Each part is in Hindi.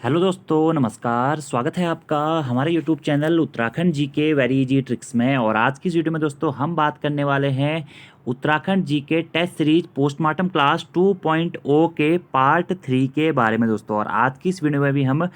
हेलो दोस्तों, नमस्कार। स्वागत है आपका हमारे यूट्यूब चैनल उत्तराखंड जी के वेरी इजी ट्रिक्स में। और आज की इस वीडियो में दोस्तों हम बात करने वाले हैं उत्तराखंड जी के टेस्ट सीरीज पोस्टमार्टम क्लास 2.0 के पार्ट 3 के बारे में दोस्तों। और आज की इस वीडियो में भी हम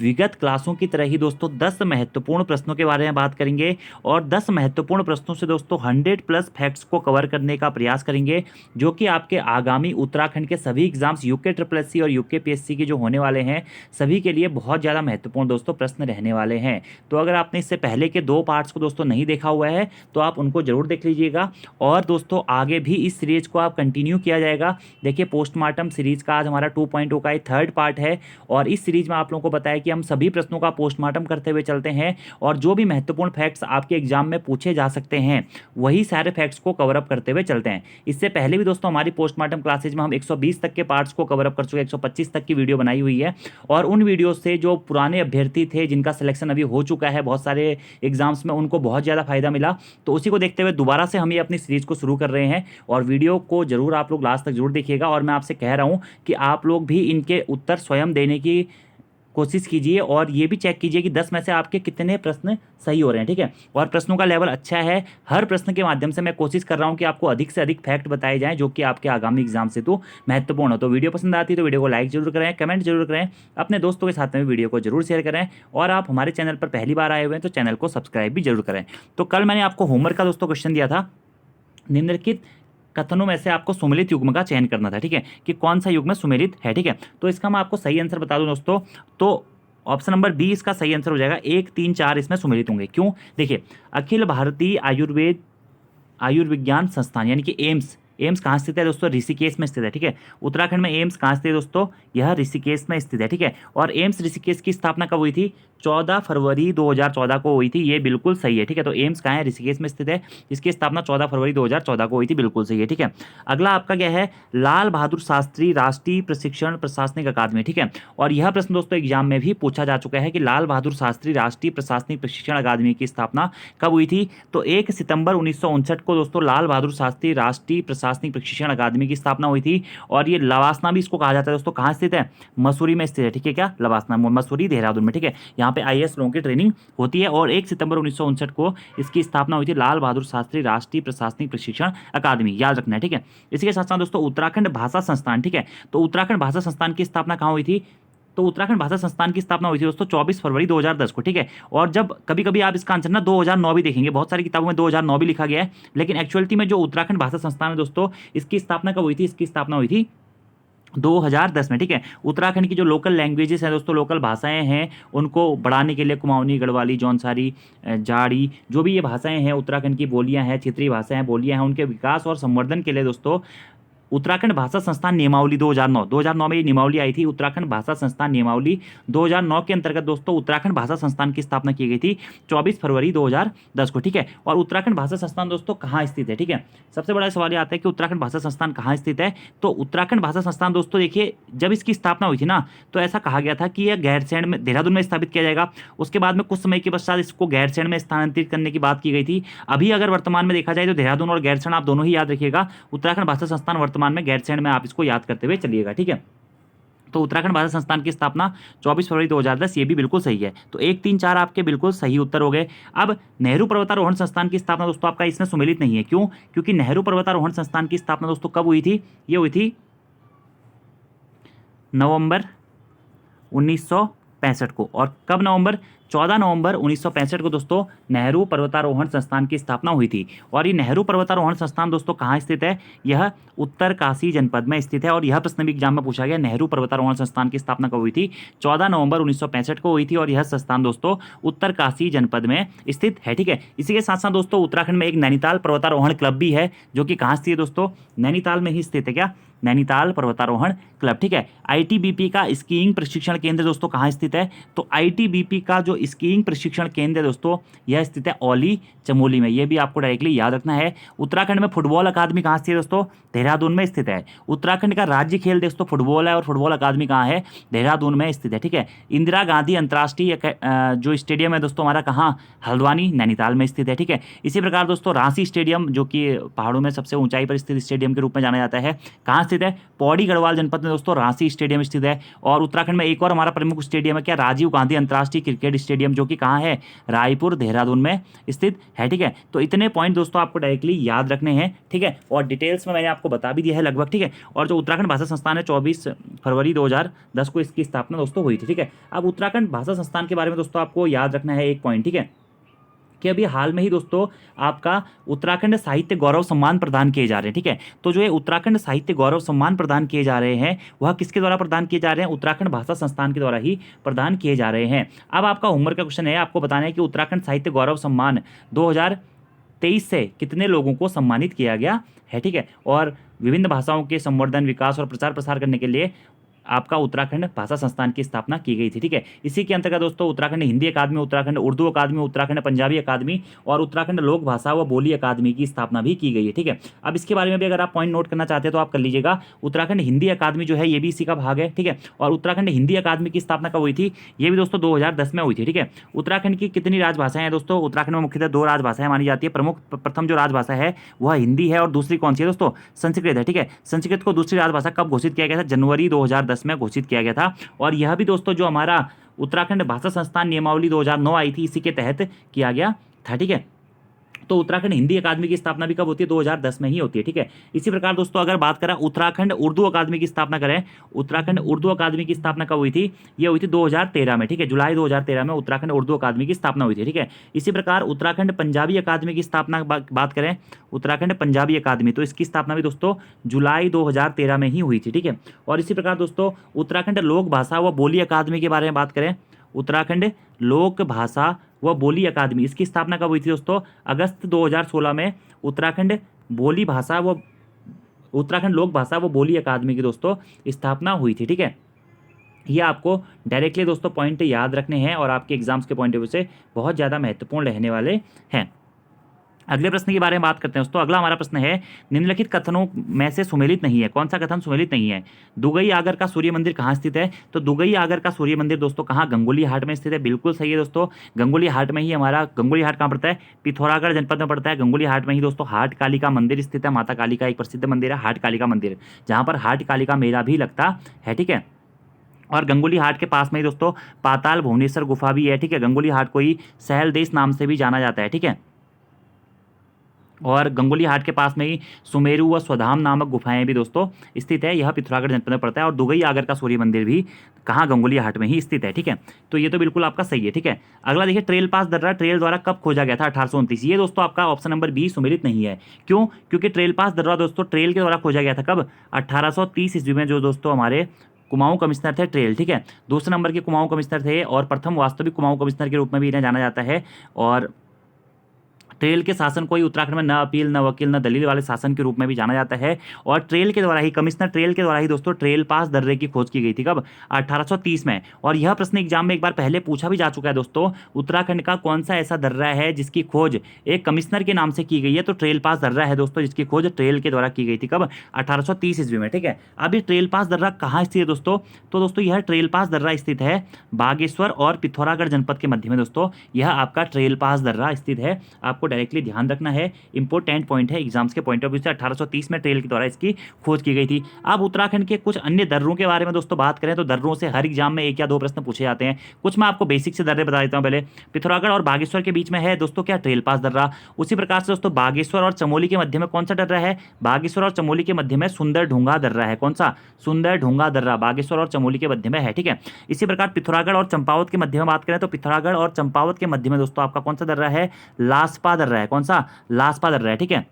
विगत क्लासों की तरह ही दोस्तों 10 महत्वपूर्ण प्रश्नों के बारे में बात करेंगे। और 10 महत्वपूर्ण प्रश्नों से दोस्तों 100+ फैक्ट्स को कवर करने का प्रयास करेंगे, जो कि आपके आगामी उत्तराखंड के सभी एग्जाम्स यूके SSC और यूके PSC के जो होने वाले हैं सभी के लिए बहुत ज़्यादा महत्वपूर्ण दोस्तों प्रश्न रहने वाले हैं। तो अगर आपने इससे पहले के 2 पार्ट्स को दोस्तों नहीं देखा हुआ है तो आप उनको जरूर देख लीजिएगा। और दोस्तों आगे भी इस सीरीज को आप कंटिन्यू किया जाएगा। देखिए, पोस्टमार्टम सीरीज का आज हमारा 2.0 का 3rd पार्ट है। और इस सीरीज में आप लोगों को बताया कि हम सभी प्रश्नों का पोस्टमार्टम करते हुए चलते हैं और जो भी महत्वपूर्ण फैक्ट्स आपके एग्जाम में पूछे जा सकते हैं वही सारे फैक्ट्स को कवर अप करते हुए चलते हैं। इससे पहले भी दोस्तों हमारी पोस्टमार्टम क्लासेज में हम 120 तक के पार्ट्स को कवर अप कर चुके हैं, 125 तक की वीडियो बनाई हुई है। और उन वीडियो से जो पुराने अभ्यर्थी थे जिनका सिलेक्शन अभी हो चुका है बहुत सारे एग्जाम्स में, उनको बहुत ज़्यादा फायदा मिला। तो उसी को देखते हुए दोबारा से हम ये अपनी सीरीज को शुरू कर रहे हैं। और वीडियो को जरूर आप लोग लास्ट तक जरूर देखिएगा। और मैं आपसे कह रहा हूँ कि आप लोग भी इनके उत्तर स्वयं देने की कोशिश कीजिए और ये भी चेक कीजिए कि 10 में से आपके कितने प्रश्न सही हो रहे हैं। ठीक है, और प्रश्नों का लेवल अच्छा है। हर प्रश्न के माध्यम से मैं कोशिश कर रहा हूं कि आपको अधिक से अधिक फैक्ट बताए जाएं जो कि आपके आगामी एग्जाम से तो महत्वपूर्ण हो। तो वीडियो पसंद आती है तो वीडियो को लाइक जरूर करें, कमेंट जरूर करें, अपने दोस्तों के साथ में वीडियो को जरूर शेयर करें। और आप हमारे चैनल पर पहली बार आए हुए हैं तो चैनल को सब्सक्राइब भी जरूर करें। तो कल मैंने आपको होमवर्क का दोस्तों क्वेश्चन दिया था, निम्नलिखित कथनों में से आपको सुमेलित युग्म का चयन करना था। ठीक है, कि कौन सा युग्म सुमेलित है। ठीक है, तो इसका मैं आपको सही आंसर बता दूं दोस्तों, तो ऑप्शन नंबर बी इसका सही आंसर हो जाएगा। 1, 3, 4 इसमें सुमेलित होंगे। क्यों? देखिए, अखिल भारतीय आयुर्विज्ञान संस्थान यानी कि एम्स कहाँ स्थित है दोस्तों? ऋषिकेश में स्थित है। ठीक है, उत्तराखंड में एम्स कहाँ स्थित है दोस्तों? यह ऋषिकेश में स्थित है। ठीक है, और एम्स ऋषिकेश की स्थापना कब हुई थी? 14 फरवरी 2014 को हुई थी। ये बिल्कुल सही है। ठीक है, तो एम्स कहाँ है? ऋषिकेश में स्थित है, जिसकी स्थापना 14 फरवरी 2014 को हुई थी। बिल्कुल सही है। ठीक है, अगला आपका क्या है? लाल बहादुर शास्त्री राष्ट्रीय प्रशिक्षण प्रशासनिक अकादमी। ठीक है, और यह प्रश्न दोस्तों एग्जाम में भी पूछा जा चुका है कि लाल बहादुर शास्त्री राष्ट्रीय प्रशासनिक प्रशिक्षण अकादमी की स्थापना कब हुई थी? तो 1 सितंबर 1959 को दोस्तों लाल बहादुर शास्त्री राष्ट्रीय प्रशासनिक प्रशिक्षण अकादमी की स्थापना हुई थी। और ये लवासना भी इसको कहा जाता है दोस्तों। कहाँ स्थित है? मसूरी में स्थित है। ठीक है, क्या लवासना? मसूरी, देहरादून में। ठीक है, यहाँ पे IAS लोगों की ट्रेनिंग होती है। और 1 सितंबर 1959 को इसकी स्थापना हुई थी, लाल बहादुर शास्त्री राष्ट्रीय प्रशासनिक प्रशिक्षण अकादमी, याद रखना है। ठीक है, इसी के साथ साथ दोस्तों उत्तराखंड भाषा संस्थान। ठीक है, तो उत्तराखंड भाषा संस्थान की स्थापना कहाँ हुई थी? तो उत्तराखंड भाषा संस्थान की स्थापना हुई थी दोस्तों 24 फरवरी 2010 को। ठीक है, और जब कभी कभी आप इसका आंसर ना 2009 भी देखेंगे, बहुत सारी किताबों में 2009 भी लिखा गया है, लेकिन एक्चुअलिटी में जो उत्तराखंड भाषा संस्थान है दोस्तों, इसकी स्थापना कब हुई थी? इसकी स्थापना हुई थी 2010 में। ठीक है, उत्तराखंड की जो लोकल लैंग्वेजेस हैं दोस्तों, लोकल भाषाएं हैं, उनको बढ़ाने के लिए कुमाऊनी, गढ़वाली, जौनसारी, जाड़ी, जो भी ये भाषाएं हैं, उत्तराखंड की बोलियां हैं, क्षेत्रीय भाषाएं हैं, बोलियां हैं, उनके विकास और संवर्धन के लिए दोस्तों उत्तराखंड भाषा संस्थान नियमावली 2009 में ये नियमावली आई थी। उत्तराखंड भाषा संस्थान नियमावली 2009 के अंतर्गत दोस्तों उत्तराखंड भाषा संस्थान की स्थापना की गई थी 24 फरवरी 2010 को। ठीक है, और उत्तराखंड भाषा संस्थान दोस्तों कहाँ स्थित है? ठीक है, सबसे बड़ा सवाल ये आता है कि उत्तराखंड भाषा संस्थान कहाँ स्थित है। तो उत्तराखंड भाषा संस्थान दोस्तों देखिए, जब इसकी स्थापना हुई थी ना, तो ऐसा कहा गया था कि यह गैरसैंण में, देहरादून में स्थापित किया जाएगा। उसके बाद में कुछ समय के पश्चात इसको गैरसैंण में स्थानांतरित करने की बात की गई थी। अभी अगर वर्तमान में देखा जाए तो देहरादून और गैरसैंण आप दोनों ही याद रखिएगा। उत्तराखंड भाषा संस्थान वर्तमान में गैरसैंण में, आप इसको याद करते हुए चलिएगा। ठीक है, तो उत्तराखंड भाषा संस्थान की स्थापना 24 फरवरी 2010, ये भी बिल्कुल सही है। तो 1, 3, 4 आपके बिल्कुल सही उत्तर हो गए। अब नेहरू पर्वतारोहण संस्थान की स्थापना दोस्तों आपका इसमें सुमेलित नहीं है। क्यों? क्योंकि नेहरू पर्वतारोहण संस्थान की स्थापना दोस्तों कब हुई थी? ये हुई थी नवंबर 1965 को। और कब नवंबर? 14 नवंबर 1965 को दोस्तों नेहरू पर्वतारोहण संस्थान की स्थापना हुई थी। और ये नेहरू पर्वतारोहण संस्थान दोस्तों कहाँ स्थित है? यह उत्तरकाशी जनपद में स्थित है। और यह प्रश्न भी एग्जाम में पूछा गया, नेहरू पर्वतारोहण संस्थान की स्थापना कब हुई थी? 14 नवंबर 1965 को हुई थी। और यह संस्थान दोस्तों उत्तरकाशी जनपद में स्थित है। ठीक है, इसी के साथ साथ दोस्तों उत्तराखंड में एक नैनीताल पर्वतारोहण क्लब भी है, जो कि कहाँ स्थित है दोस्तों? नैनीताल में ही स्थित है। क्या? नैनीताल पर्वतारोहण क्लब। ठीक है, ITBP का स्कीइंग प्रशिक्षण केंद्र दोस्तों कहाँ स्थित है? तो ITBP का जो स्कीइंग प्रशिक्षण केंद्र है दोस्तों, यह स्थित है औली चमोली में। यह भी आपको डायरेक्टली याद रखना है। उत्तराखंड में फुटबॉल अकादमी कहाँ स्थित है दोस्तों? देहरादून में स्थित है। उत्तराखंड का राज्य खेल दोस्तों फुटबॉल है, और फुटबॉल अकादमी कहाँ है? देहरादून में स्थित है। ठीक है, इंदिरा गांधी अंतर्राष्ट्रीय जो स्टेडियम है दोस्तों हमारा कहाँ? हल्द्वानी, नैनीताल में स्थित है। ठीक है, इसी प्रकार दोस्तों रांसी स्टेडियम, जो कि पहाड़ों में सबसे ऊंचाई पर स्थित स्टेडियम के रूप में जाना जाता है, कहाँ स्थित है? पौड़ी गढ़वाल जनपद में दोस्तों रांसी स्टेडियम स्थित है। और उत्तराखंड में एक और हमारा प्रमुख स्टेडियम है क्या? राजीव गांधी अंतर्राष्ट्रीय क्रिकेट स्टेडियम, जो कि कहाँ है? रायपुर देहरादून में स्थित है। ठीक है, तो इतने पॉइंट दोस्तों आपको डायरेक्टली याद रखने हैं। ठीक है, और डिटेल्स में मैंने आपको बता भी दिया है लगभग। ठीक है, और जो उत्तराखंड भाषा संस्थान है 24 फरवरी 2010 को इसकी स्थापना दोस्तों हुई थी। ठीक है, अब उत्तराखंड भाषा संस्थान के बारे में दोस्तों आपको याद रखना है एक पॉइंट। ठीक है, कि अभी हाल में ही दोस्तों आपका उत्तराखंड साहित्य गौरव सम्मान प्रदान किए जा रहे हैं। ठीक है, तो जो ये उत्तराखंड साहित्य गौरव सम्मान प्रदान किए जा रहे हैं वह किसके द्वारा प्रदान किए जा रहे हैं? उत्तराखंड भाषा संस्थान के द्वारा ही प्रदान किए जा रहे हैं। अब आपका होमवर्क का क्वेश्चन है, आपको बताना है कि उत्तराखंड साहित्य गौरव सम्मान 2023 से कितने लोगों को सम्मानित किया गया है। ठीक है, और विभिन्न भाषाओं के संवर्धन, विकास और प्रचार प्रसार करने के लिए आपका उत्तराखंड भाषा संस्थान की स्थापना की गई थी। ठीक है, इसी के अंतर्गत दोस्तों उत्तराखंड हिंदी अकादमी, उत्तराखंड उर्दू अकादमी, उत्तराखंड पंजाबी अकादमी और उत्तराखंड लोक भाषा व बोली अकादमी की स्थापना भी की गई है। ठीक है, अब इसके बारे में भी अगर आप पॉइंट नोट करना चाहते हैं तो आप कर लीजिएगा। उत्तराखंड हिंदी अकादमी जो है ये भी इसी का भाग है। ठीक है, और उत्तराखंड हिंदी अकादमी की स्थापना कब हुई थी? ये भी दोस्तों 2010 में हुई थी। ठीक है, उत्तराखंड की कितनी राजभाषाएं हैं दोस्तों? उत्तराखंड में मुख्यतः 2 राजभाषाएं मानी जाती है। प्रथम जो राजभाषा है वह हिंदी है और दूसरी कौन सी है दोस्तों? संस्कृत है। ठीक है, संस्कृत को दूसरी राजभाषा कब घोषित किया गया था? जनवरी 2010 में घोषित किया गया था। और यह भी दोस्तों जो हमारा उत्तराखंड भाषा संस्थान नियमावली 2009 आई थी, इसी के तहत किया गया था। ठीक है, तो उत्तराखंड हिंदी अकादमी की स्थापना भी कब होती है? 2010 में ही होती है। ठीक है, इसी प्रकार दोस्तों अगर बात करें उत्तराखंड उर्दू अकादमी की स्थापना करें, उत्तराखंड उर्दू अकादमी की स्थापना कब हुई थी? ये हुई थी 2013 में। ठीक है, जुलाई 2013 में उत्तराखंड उर्दू अकादमी की स्थापना हुई थी। ठीक है, इसी प्रकार उत्तराखंड पंजाबी अकादमी की स्थापना बात करें, उत्तराखंड पंजाबी अकादमी, तो इसकी स्थापना भी दोस्तों जुलाई 2013 में ही हुई थी। ठीक है, और इसी प्रकार दोस्तों उत्तराखंड लोक भाषा व बोली अकादमी के बारे में बात करें, उत्तराखंड लोक भाषा व बोली अकादमी, इसकी स्थापना कब हुई थी दोस्तों? अगस्त 2016 में उत्तराखंड बोली भाषा व उत्तराखंड लोक भाषा व बोली अकादमी की दोस्तों स्थापना हुई थी। ठीक है, ये आपको डायरेक्टली दोस्तों पॉइंट याद रखने हैं और आपके एग्जाम्स के पॉइंट ऑफ व्यू से बहुत ज़्यादा महत्वपूर्ण रहने वाले हैं। अगले प्रश्न के बारे में बात करते हैं दोस्तों। अगला हमारा प्रश्न है, निम्नलिखित कथनों में से सुमेलित नहीं है। कौन सा कथन सुमेलित नहीं है? दुगई आगर का सूर्य मंदिर कहाँ स्थित है? तो दुगई आगर का सूर्य मंदिर दोस्तों कहाँ? गंगोली हाट में स्थित है। बिल्कुल सही है दोस्तों, गंगोली हाट में ही हमारा, गंगोली हाट कहाँ पड़ता है? पिथौरागढ़ जनपद में पड़ता है। गंगोली हाट में ही दोस्तों हाट कालिका मंदिर स्थित है। माता काली का एक प्रसिद्ध मंदिर है हाट कालिका मंदिर, जहाँ पर हाट कालिका मेला भी लगता है। ठीक है, और गंगोली हाट के पास में ही दोस्तों पाताल भुवनेश्वर गुफा भी है। ठीक है, गंगोली हाट को ही सहल देश नाम से भी जाना जाता है। ठीक है, और गंगोली हाट के पास में ही सुमेरु व स्वधाम नामक गुफाएं भी दोस्तों स्थित है। यह पिथौरागढ़ जनपद में पड़ता है। और दुगई आगर का सूर्य मंदिर भी कहाँ? गंगोली हाट में ही स्थित है। ठीक है, तो ये तो बिल्कुल आपका सही है। ठीक है, अगला देखिए, ट्रेल पास दर्रा ट्रेल द्वारा कब खोजा गया था? 1829। ये दोस्तों आपका ऑप्शन नंबर बी सुमेलित नहीं है। क्यों? क्योंकि ट्रेल पास दर्रा दोस्तों ट्रेल के द्वारा खोजा गया था कब? 1830 ईस्वी में, जो दोस्तों हमारे कुमाऊं कमिश्नर थे ट्रेल। ठीक है, दूसरे नंबर के कुमाऊं कमिश्नर थे और प्रथम वास्तविक कुमाऊं कमिश्नर के रूप में भी इन्हें जाना जाता है। और ट्रेल के शासन को ही उत्तराखंड में न अपील, न वकील, न दलील वाले शासन के रूप में भी जाना जाता है। और ट्रेल के द्वारा ही, कमिश्नर ट्रेल के द्वारा ही दोस्तों ट्रेल पास दर्रे की खोज की गई थी। कब? 1830 में। और यह प्रश्न एग्जाम में एक बार पहले पूछा भी जा चुका है दोस्तों, उत्तराखंड का कौन सा ऐसा दर्रा है जिसकी खोज एक कमिश्नर के नाम से की गई है? तो ट्रेल पास दर्रा है दोस्तों, जिसकी खोज ट्रेल के द्वारा की गई थी। कब? 1830 ईस्वी में। ठीक है, अब ये ट्रेल पास दर्रा कहाँ स्थित है दोस्तों? तो दोस्तों यह ट्रेल पास दर्रा स्थित है बागेश्वर और पिथौरागढ़ जनपद के मध्य में दोस्तों यह आपका ट्रेल पास दर्रा स्थित है। आपको डायरेक्टली ध्यान रखना है, इंपॉर्टेंट पॉइंट है एग्जाम्स के पॉइंट ऑफ व्यू से। 1830 में ट्रेल के द्वारा इसकी खोज की गई थी। अब उत्तराखंड के कुछ अन्य दर्रों के बारे में दोस्तों बात करें तो दर्रों से हर एग्जाम में 1 या 2 प्रश्न पूछे जाते हैं। कुछ मैं आपको बेसिक से दर्रे बता देता हूं। पहले पिथौरागढ़ और बागेश्वर के बीच में है दोस्तों क्या? ट्रेल पास दर्रा। उसी प्रकार से दोस्तों बागेश्वर और चमोली के मध्य में कौन सा दर्रा है? बागेश्वर और चमोली के मध्य में सुंदर ढूंगा दर्रा है। कौन सा? सुंदर ढूंगा दर्रा बागेश्वर और चमोली के मध्य में है। ठीक है, इसी प्रकार पिथौरागढ़ और चंपावत के मध्य में बात करें तो पिथौरागढ़ और चंपावत के मध्य में दोस्तों आपका कौन सा दर्रा है? लासपा दर्रा है। कौन सा? लासपा दर्रा है। ठीक है,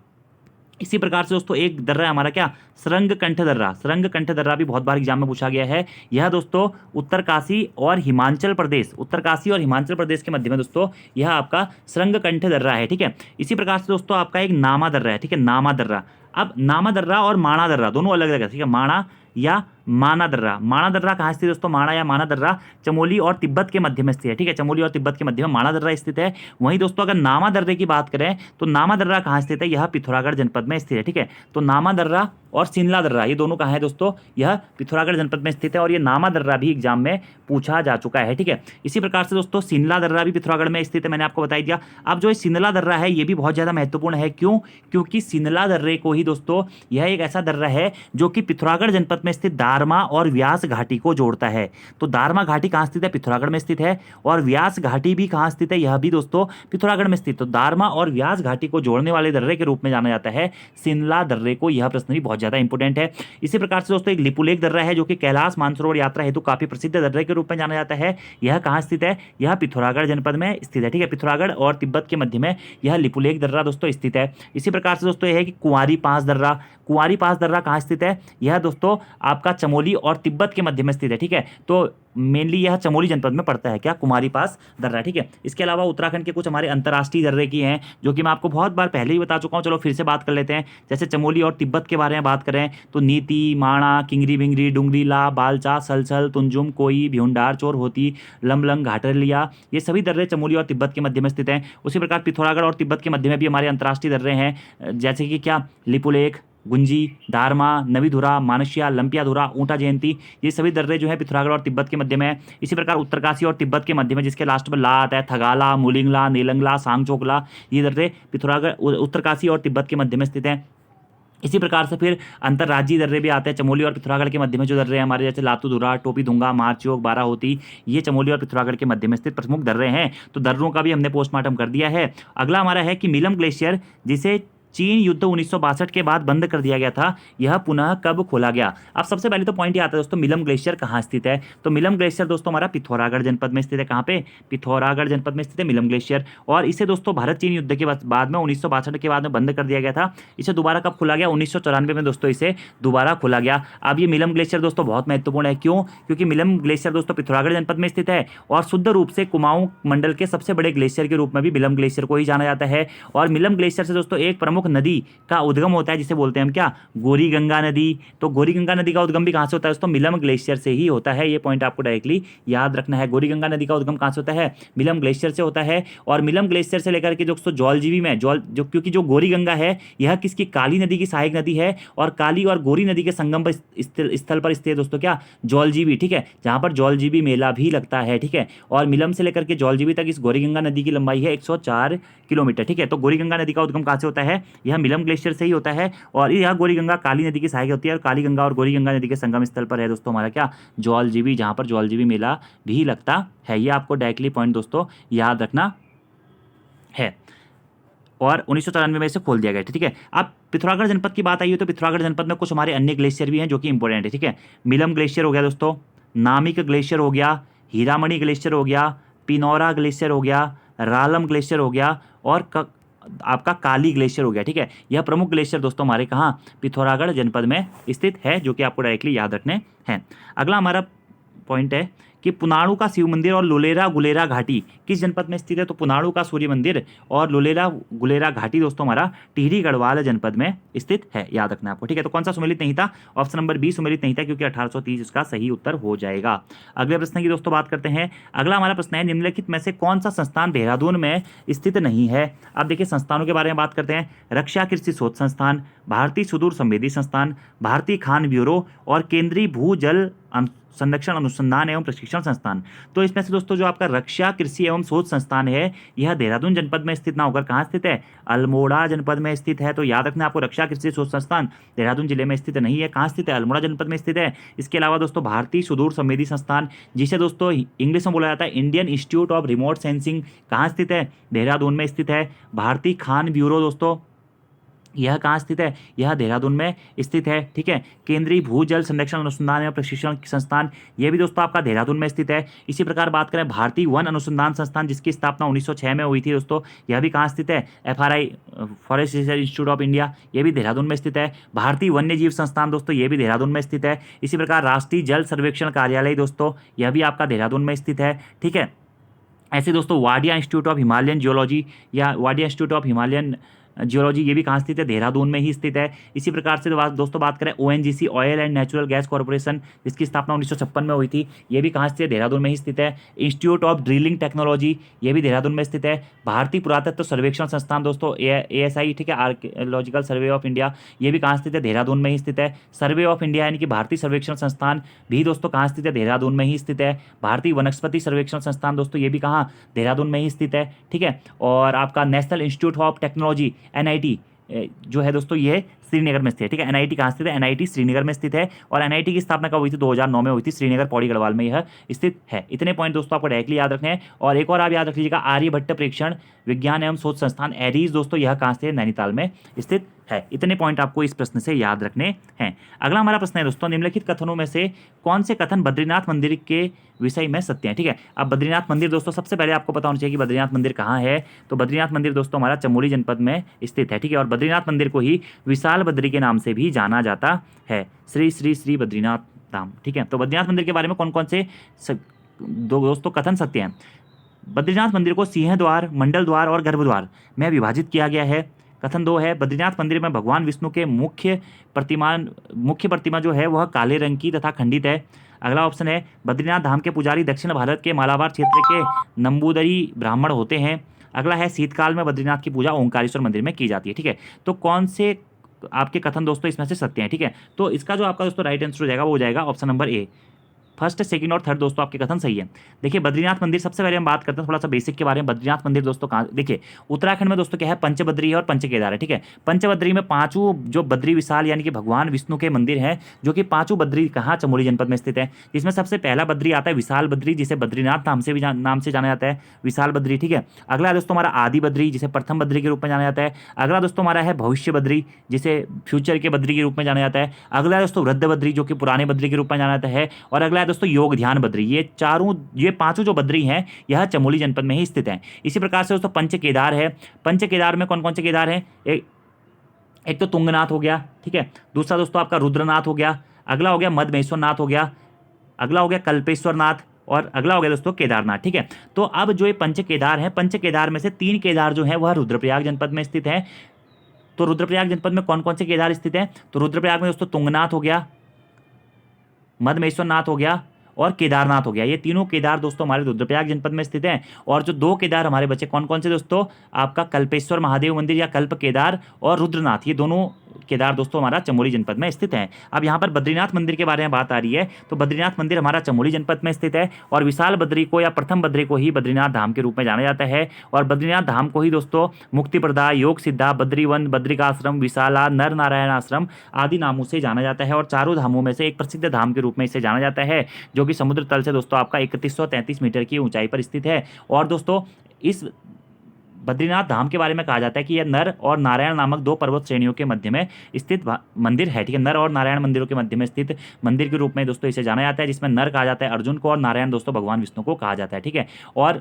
इसी प्रकार से दोस्तों एक दर्रा है हमारा क्या? सरंगकंठ दर्रा। सरंगकंठ दर्रा भी बहुत बार एग्जाम में पूछा गया है। यह दोस्तों उत्तरकाशी और हिमाचल प्रदेश, उत्तरकाशी और हिमाचल प्रदेश के मध्य में दोस्तों यह आपका सरंगकंठ दर्रा है। ठीक है, इसी प्रकार से दोस्तों आपका एक नामा दर्रा है। ठीक है, नामा दर्रा। अब नामा दर्रा और माणा दर्रा दोनों अलग अलग है। ठीक है, माणा या माना दर्रा। माना दर्रा कहाँ स्थित है दोस्तों? माणा या माना दर्रा चमोली और तिब्बत के मध्य में स्थित है, ठीक है, चमोली और तिब्बत के मध्य में माना दर्रा स्थित है। वहीं दोस्तों अगर नामा दर्रे की बात करें तो नामा दर्रा कहाँ स्थित है? यह पिथौरागढ़ जनपद में स्थित है, ठीक है। तो नामा दर्रा और सिनला दर्रा ये दोनों कहाँ है दोस्तों? यह पिथौरागढ़ जनपद में स्थित है और ये नामा दर्रा भी एग्जाम में पूछा जा चुका है, ठीक है। इसी प्रकार से दोस्तों सिनला दर्रा भी पिथौरागढ़ में स्थित है, मैंने आपको बता दिया। अब जो सिनला दर्रा है ये भी बहुत ज़्यादा महत्वपूर्ण है, क्यों? क्योंकि सिनला दर्रे को ही दोस्तों यह एक ऐसा दर्रा है जो कि पिथौरागढ़ जनपद में स्थित दारमा और व्यास घाटी को जोड़ता है। तो दारमा घाटी कहाँ स्थित है? पिथौरागढ़ में स्थित है। और व्यास घाटी भी कहाँ स्थित है? यह भी दोस्तों पिथौरागढ़ में स्थित। तो दारमा और व्यास घाटी को जोड़ने वाले दर्रे के रूप में जाना जाता है सिनला दर्रे को। यह प्रश्न भी बहुत ज़्यादा इंपॉर्टेंट है। इसी प्रकार से दोस्तों एक लिपुलेख दर्रा है जो कि कैलाश मानसरोवर यात्रा हेतु काफी प्रसिद्ध दर्रे के रूप में जाना जाता है। यह कहाँ स्थित है? यह पिथौरागढ़ जनपद में स्थित है, ठीक है। पिथौरागढ़ और तिब्बत के मध्य में यह लिपुलेख दर्रा दोस्तों स्थित है। इसी प्रकार से दोस्तों यह है कि कुंवारी पास दर्रा। कुंवारी पास दर्रा कहाँ स्थित है? यह दोस्तों आपका चमोली और तिब्बत के मध्य में स्थित है, ठीक है। तो मेनली यह चमोली जनपद में पड़ता है, क्या? कुमारी पास दर्रा, ठीक है। इसके अलावा उत्तराखंड के कुछ हमारे अंतर्राष्ट्रीय दर्रे की हैं जो कि मैं आपको बहुत बार पहले ही बता चुका हूँ, चलो फिर से बात कर लेते हैं। जैसे चमोली और तिब्बत के बारे में बात करें तो नीति, माणा, किंगरी बिंगरी, डुंगरीला, बालचा, सलसल, तुंजुम, कोई, भ्यूंडार, चोर होती, लमलंग, घाटरलिया, ये सभी दर्रे चमोली और तिब्बत के मध्य में स्थित हैं। उसी प्रकार पिथौरागढ़ और तिब्बत के मध्य में भी हमारे अंतर्राष्ट्रीय दर्रे हैं, जैसे कि क्या? लिपुलेख, गुंजी, दारमा, नवीधुरा, मानसिया, लंपियाधुरा, ऊंटा जयंती, ये सभी दर्रे जो है पिथौरागढ़ और तिब्बत के मध्य में है। इसी प्रकार उत्तरकाशी और तिब्बत के मध्य में, जिसके लास्ट में ला आता है, थगाला, मुलिंगला, नीलंगला, सांगचोकला, ये दर्रे पिथौरागढ़ उत्तरकाशी और तिब्बत के मध्य में स्थित हैं। इसी प्रकार से फिर अंतर्राज्यीय दर्रे भी आते हैं चमोली और पिथौरागढ़ के मध्य में जो दर्रे हैं हमारे, जैसे लातूधुरा, टोपी धुंगा, मारचोक, बाराहोती, ये चमोली और पिथौरागढ़ के मध्य में स्थित प्रमुख दर्रे हैं। तो दर्रों का भी हमने पोस्टमार्टम कर दिया है। अगला हमारा है कि मिलम ग्लेशियर, जिसे चीन युद्ध 1962 के बाद बंद कर दिया गया था, यह पुनः कब खोला गया? अब सबसे पहले तो पॉइंट ये आता है दोस्तों, मिलम ग्लेशियर कहाँ स्थित है? तो मिलम ग्लेशियर दोस्तों हमारा पिथौरागढ़ जनपद में स्थित है। कहाँ पे? पिथौरागढ़ जनपद में स्थित है मिलम ग्लेशियर। और इसे दोस्तों भारत चीन युद्ध के बाद में 1962 के बाद में बंद कर दिया गया था। इसे दोबारा कब खोला गया? 1994 में दोस्तों इसे दोबारा खोला गया। अब ये मिलम ग्लेशियर दोस्तों बहुत महत्वपूर्ण है, क्यों? क्योंकि मिलम ग्लेशियर दोस्तों पिथौरागढ़ जनपद में स्थित है और शुद्ध रूप से कुमाऊं मंडल के सबसे बड़े ग्लेशियर के रूप में भी मिलम ग्लेशियर को ही जाना जाता है। और मिलम ग्लेशियर से दोस्तों एक प्रमुख नदी का उद्गम होता है, जिसे बोलते हैं हम क्या? गोरी गंगा नदी। तो गोरी गंगा नदी का उद्गम भी कहाँ से होता है दोस्तों? मिलम ग्लेशियर से ही होता है। ये पॉइंट आपको डायरेक्टली याद रखना है। गोरी गंगा नदी का उद्गम कहाँ से होता है? मिलम ग्लेशियर से होता है। और मिलम ग्लेशियर से लेकर के दोस्तों जौलजीबी में क्योंकि जो गोरी गंगा है यह किसकी? काली नदी की सहायक नदी है और काली और गोरी नदी के संगम पर स्थल पर स्थित है दोस्तों क्या? जौलजीबी, ठीक है, जहाँ पर जौलजीबी मेला भी लगता है, ठीक है। और मिलम से लेकर के जौलजीबी तक इस गोरी गंगा नदी की लंबाई है 104 किलोमीटर, ठीक है। तो गोरी गंगा नदी का उद्गम कहाँ से होता है? यह मिलम ग्लेशियर से ही होता है। और यह गोरी गंगा काली नदी की सहायक होती है और काली गंगा और गोरी गंगा नदी के संगम स्थल पर है दोस्तों हमारा क्या? जौलजीबी, जहाँ पर जौलजीबी मेला भी लगता है। ये आपको डायरेक्टली पॉइंट दोस्तों याद रखना है। और 1994 में इसे खोल दिया गया था, ठीक है। अब पिथौरागढ़ जनपद की बात आई है तो पिथौरागढ़ जनपद में कुछ हमारे अन्य ग्लेशियर भी हैं जो कि इंपॉर्टेंट है, ठीक है। मिलम ग्लेशियर हो गया दोस्तों, नामिक ग्लेशियर हो गया, हीरामणि ग्लेशियर हो गया, पिनौरा ग्लेशियर हो गया, रालम ग्लेशियर हो गया और आपका काली ग्लेशियर हो गया, ठीक है। यह प्रमुख ग्लेशियर दोस्तों हमारे कहाँ? पिथौरागढ़ जनपद में स्थित है, जो कि आपको डायरेक्टली याद रखने हैं। अगला हमारा पॉइंट है कि पुनाड़ू का शिव मंदिर और लुलेरा गुलेरा घाटी किस जनपद में स्थित है? तो पुनाड़ू का सूर्य मंदिर और लुलेरा गुलेरा घाटी दोस्तों हमारा टिहरी गढ़वाल जनपद में स्थित है, याद रखना आपको, ठीक है। तो कौन सा सुमेलित नहीं था? ऑप्शन नंबर बी सुमेलित नहीं था, क्योंकि 1830 इसका सही उत्तर हो जाएगा। अगले प्रश्न की दोस्तों बात करते हैं। अगला हमारा प्रश्न है, निम्नलिखित में से कौन सा संस्थान देहरादून में स्थित नहीं है? अब देखिए संस्थानों के बारे में बात करते हैं। रक्षा कृषि शोध संस्थान, भारतीय सुदूर संवेदी संस्थान, भारतीय खान ब्यूरो और केंद्रीय भू जल संरक्षण अनुसंधान एवं प्रशिक्षण संस्थान। तो इसमें से दोस्तों जो आपका रक्षा कृषि एवं शोध संस्थान है यह देहरादून जनपद में स्थित ना होकर कहाँ स्थित है? अल्मोड़ा जनपद में स्थित है। तो याद रखना आपको, रक्षा कृषि शोध संस्थान देहरादून जिले में स्थित नहीं है। कहाँ स्थित है? अल्मोड़ा जनपद में स्थित है। इसके अलावा दोस्तों भारतीय सुदूर संवेदी संस्थान, जिसे दोस्तों इंग्लिश में बोला जाता है Indian institute of remote sensing, कहाँ स्थित है? देहरादून में स्थित है। भारतीय खान ब्यूरो दोस्तों यह कहाँ स्थित है? यह देहरादून में स्थित है, ठीक है। केंद्रीय भू जल संरक्षण अनुसंधान एवं प्रशिक्षण संस्थान, यह भी दोस्तों आपका देहरादून में स्थित है। इसी प्रकार बात करें भारतीय वन अनुसंधान संस्थान, जिसकी स्थापना 1906 में हुई थी दोस्तों, यह भी कहाँ स्थित है? FRI forest research institute of India, यह भी देहरादून में स्थित है। भारतीय वन्य जीव संस्थान दोस्तों यह भी देहरादून में स्थित है। इसी प्रकार राष्ट्रीय जल सर्वेक्षण कार्यालय दोस्तों यह भी आपका देहरादून में स्थित है, ठीक है। ऐसे दोस्तों Wadia institute of Himalayan geology या Wadia institute of Himalayan geology, ये भी कहाँ स्थित है, देहरादून में ही स्थित है। इसी प्रकार से दोस्तों बात करें ONGC, oil and natural gas corporation, जिसकी स्थापना 1956 में हुई थी, ये भी कहाँ स्थित है, देहरादून में ही स्थित है। इंस्टीट्यूट ऑफ ड्रिलिंग टेक्नोलॉजी, ये भी देहरादून में स्थित है। भारतीय पुरातत्व सर्वेक्षण संस्थान दोस्तों ASI, ठीक है, आर्कियोलॉजिकल सर्वे ऑफ इंडिया, ये भी कहाँ स्थित है, देहरादून में ही स्थित है। सर्वे ऑफ इंडिया यानी कि भारतीय सर्वेक्षण संस्थान भी दोस्तों कहाँ स्थित है, देहरादून में ही स्थित है। भारतीय वनस्पति सर्वेक्षण संस्थान दोस्तों ये भी कहाँ, देहरादून में ही स्थित है, ठीक है। और आपका national institute of technology NIT जो है दोस्तों ये श्रीनगर में स्थित है, ठीक है। NIT कहाँ स्थित है, NIT श्रीनगर में स्थित है। और NIT की स्थापना कब हुई थी, 2009 में हुई थी, श्रीनगर पौड़ी गढ़वाल में यह स्थित है। इतने पॉइंट दोस्तों आपको डायरेक्टली याद रखने हैं। और एक और आप याद रख लीजिएगा, आर्यभट्ट प्रेक्षण विज्ञान एवं शोध संस्थान एरीज दोस्तों यह कहाँ स्थित है, नैनीताल में स्थित है। इतने पॉइंट आपको इस प्रश्न से याद रखने हैं। अगला हमारा प्रश्न है दोस्तों, निम्नलिखित कथनों में से कौन से कथन बद्रीनाथ मंदिर के विषय में सत्य है, ठीक है। अब बद्रीनाथ मंदिर दोस्तों सबसे पहले आपको पता होना चाहिए कि बद्रीनाथ मंदिर कहाँ है। तो बद्रीनाथ मंदिर दोस्तों हमारा चमोली जनपद में स्थित है, ठीक है। और बद्रीनाथ मंदिर को ही विशाल बद्री के नाम से भी जाना जाता है, श्री श्री श्री बद्रीनाथ धाम, ठीक है। तो बद्रीनाथ मंदिर के बारे में कौन कौन से दोस्तों कथन सत्य हैं। बद्रीनाथ मंदिर को सिंह द्वार, मंडल द्वार और गर्भद्वार में विभाजित किया गया है। कथन 2 है, बद्रीनाथ मंदिर में भगवान विष्णु के मुख्य प्रतिमा जो है वह काले रंग की तथा खंडित है। अगला ऑप्शन है, बद्रीनाथ धाम के पुजारी दक्षिण भारत के मालाबार क्षेत्र के नंबूदरी ब्राह्मण होते हैं। अगला है, शीतकाल में बद्रीनाथ की पूजा ओंकारेश्वर मंदिर में की जाती है, ठीक है। तो कौन से आपके कथन दोस्तों इसमें से सत्य हैं, ठीक है। तो इसका जो आपका दोस्तों राइट आंसर हो जाएगा वो हो जाएगा option number A। First, second और थर्ड दोस्तों आपके कथन सही है। देखिए बद्रीनाथ मंदिर, सबसे पहले हम बात करते हैं थोड़ा सा बेसिक के बारे में। बद्रीनाथ मंदिर दोस्तों कहाँ, देखिए उत्तराखंड में दोस्तों क्या है, पंचबद्री है और पंचकेदार है, ठीक है। पंचबद्री में पांचों जो बद्री विशाल यानी कि भगवान विष्णु के मंदिर हैं, जो कि पांचों बद्री कहाँ, चमोली जनपद में स्थित है। जिसमें सबसे पहला बद्री आता है विशाल बद्री, जिसे बद्रीनाथ नाम से भी नाम से जाना जाता है, विशाल बद्री, ठीक है। अगला दोस्तों हमारा आदि बद्री, जिसे प्रथम बद्री के रूप में जाना जाता है। अगला दोस्तों हमारा है भविष्य बद्री, जिसे फ्यूचर के बद्री के रूप में जाना जाता है। अगला दोस्तों वृद्ध बद्री, जो कि पुराने बद्री के रूप में जाना जाता है। और अगला है दोस्तों योग ध्यान बद्री। ये पांचों जो बद्री हैं यह चमोली जनपद में ही स्थित हैं। इसी प्रकार से दोस्तों पंच केदार है। पंच केदार में कौन कौन से केदार हैं, एक तो तुंगनाथ हो गया, ठीक है। दूसरा दोस्तों आपका रुद्रनाथ हो गया। अगला हो गया मदमेश्वर नाथ हो गया। अगला हो गया कल्पेश्वर नाथ। और अगला हो गया दोस्तों केदारनाथ, ठीक है। तो अब जो ये पंच केदार हैं, पंच केदार में से 3 केदार जो हैं वह रुद्रप्रयाग जनपद में स्थित है। तो रुद्रप्रयाग जनपद में कौन कौन से केदार स्थित हैं, तो रुद्रप्रयाग में दोस्तों तुंगनाथ हो गया, मदमेश्वर नाथ हो गया और केदारनाथ हो गया। ये तीनों केदार दोस्तों हमारे रुद्रप्रयाग जनपद में स्थित हैं। और जो 2 केदार हमारे बचे कौन कौन से दोस्तों, आपका कल्पेश्वर महादेव मंदिर या कल्प केदार और रुद्रनाथ, ये दोनों केदार दोस्तों हमारा चमोली जनपद में स्थित है। अब यहाँ पर बद्रीनाथ मंदिर के बारे में बात आ रही है। तो बद्रीनाथ मंदिर हमारा चमोली जनपद में स्थित है। और विशाल बद्री को या प्रथम बद्री को ही बद्रीनाथ धाम के रूप में जाना जाता है। और बद्रीनाथ धाम को ही दोस्तों मुक्तिप्रदा, योग सिद्धा, बद्रीवन, बद्रिकाश्रम, विशाला, नर नारायण आश्रम आदि नामों से जाना जाता है। और चारों धामों में से एक प्रसिद्ध धाम के रूप में इसे जाना जाता है, जो कि समुद्र तल से दोस्तों आपका 3133 मीटर की ऊंचाई पर स्थित है। और दोस्तों इस बद्रीनाथ धाम के बारे में कहा जाता है कि यह नर और नारायण नामक 2 पर्वत श्रेणियों के मध्य में स्थित मंदिर है, ठीक है। नर और नारायण मंदिरों के मध्य में स्थित मंदिर के रूप में दोस्तों इसे जाना जाता है, जिसमें नर कहा जाता है अर्जुन को और नारायण दोस्तों भगवान विष्णु को कहा जाता है, ठीक है। और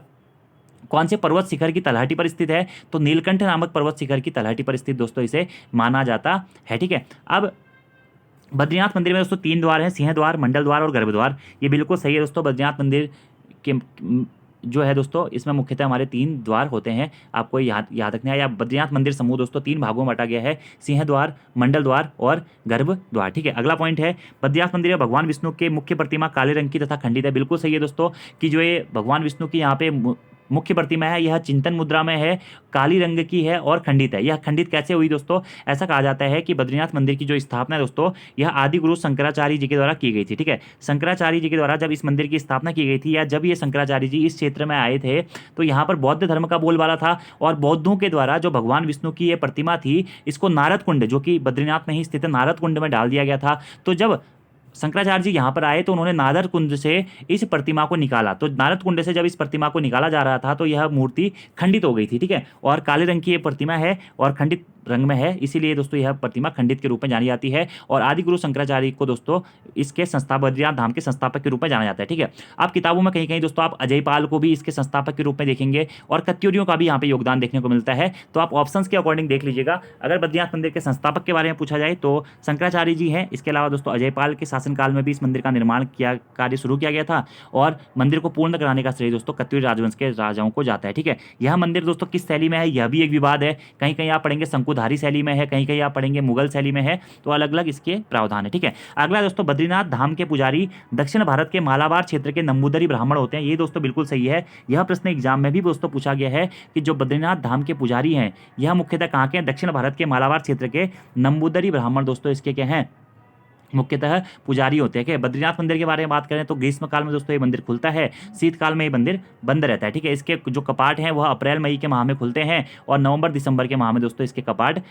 कौन से पर्वत शिखर की तलहटी पर स्थित है, तो नीलकंठ नामक पर्वत शिखर की तलहटी पर स्थित दोस्तों इसे माना जाता है, ठीक है। अब बद्रीनाथ मंदिर में दोस्तों 3 द्वार हैं, सिंह द्वार, मंडल द्वार और गर्भद्वार। ये बिल्कुल सही है दोस्तों। बद्रीनाथ मंदिर के जो है दोस्तों इसमें मुख्यतः हमारे 3 द्वार होते हैं, आपको याद रखना है। या बद्रीनाथ मंदिर समूह दोस्तों 3 भागों में बांटा गया है, सिंह द्वार, मंडल द्वार और गर्भ द्वार, ठीक है। अगला पॉइंट है, बद्रीनाथ मंदिर में भगवान विष्णु के मुख्य प्रतिमा काले रंग की तथा खंडित है। बिल्कुल सही है दोस्तों कि जो ये भगवान विष्णु की यहाँ पे मुख्य प्रतिमा है, यह चिंतन मुद्रा में है, काली रंग की है और खंडित है। यह खंडित कैसे हुई दोस्तों, ऐसा कहा जाता है कि बद्रीनाथ मंदिर की जो स्थापना है दोस्तों यह आदि गुरु शंकराचार्य जी के द्वारा की गई थी, ठीक है। शंकराचार्य जी के द्वारा जब इस मंदिर की स्थापना की गई थी, या जब ये शंकराचार्य जी इस क्षेत्र में आए थे, तो यहाँ पर बौद्ध धर्म का बोलबाला था। और बौद्धों के द्वारा जो भगवान विष्णु की ये प्रतिमा थी, इसको नारद कुंड, जो कि बद्रीनाथ में ही स्थित है, नारद कुंड में डाल दिया गया था। तो जब शंकराचार्य जी यहाँ पर आए तो उन्होंने नारद कुंड से इस प्रतिमा को निकाला। तो नारद कुंड से जब इस प्रतिमा को निकाला जा रहा था तो यह मूर्ति खंडित हो गई थी, ठीक है। और काले रंग की ये प्रतिमा है और खंडित रंग में है, इसीलिए दोस्तों यह प्रतिमा खंडित के रूप में जानी जाती है। और आदि गुरु शंकराचार्य को दोस्तों इसके संस्थापक, बद्रीनाथ धाम के संस्थापक के रूप में जाना जाता है। ठीक है, आप किताबों में कहीं कहीं दोस्तों आप अजयपाल को भी इसके संस्थापक के रूप में देखेंगे और कत्यूरियों का भी यहाँ पे योगदान देखने को मिलता है। तो आप ऑप्शंस के अकॉर्डिंग देख लीजिएगा। अगर बद्रीनाथ मंदिर के संस्थापक के बारे में पूछा जाए तो शंकराचार्य जी हैं। इसके अलावा दोस्तों अजयपाल के शासनकाल में भी इस मंदिर का निर्माण किया कार्य शुरू किया गया था और मंदिर को पूर्ण कराने का श्रेय दोस्तों कत्यूरी राजवंश के राजाओं को जाता है। ठीक है, यह मंदिर दोस्तों किस शैली में है यह भी एक विवाद है। कहीं कहीं आप पढ़ेंगे शंकुधारी शैली में है, कहीं कहीं आप पढ़ेंगे मुगल शैली में है, तो अलग अलग इसके प्रावधान है। ठीक है, अगला दोस्तों बद्रीनाथ धाम के पुजारी दक्षिण भारत के मालाबार क्षेत्र के नंबूदरी ब्राह्मण होते हैं। ये दोस्तों बिल्कुल सही है। यह प्रश्न एग्जाम में भी दोस्तों पूछा गया है कि जो बद्रीनाथ धाम के पुजारी हैं यह मुख्यतः कहाँ के हैं, दक्षिण भारत के मालाबार क्षेत्र के नंबूदरी ब्राह्मण दोस्तों इसके क्या हैं, मुख्यतः पुजारी होते हैं। कि बद्रीनाथ मंदिर के बारे में बात करें तो ग्रीष्म काल में दोस्तों ये मंदिर खुलता है, शीतकाल में ये मंदिर बंद रहता है। ठीक है, इसके जो कपाट हैं वह अप्रैल मई के माह में खुलते हैं और नवंबर दिसंबर के माह में दोस्तों इसके कपाट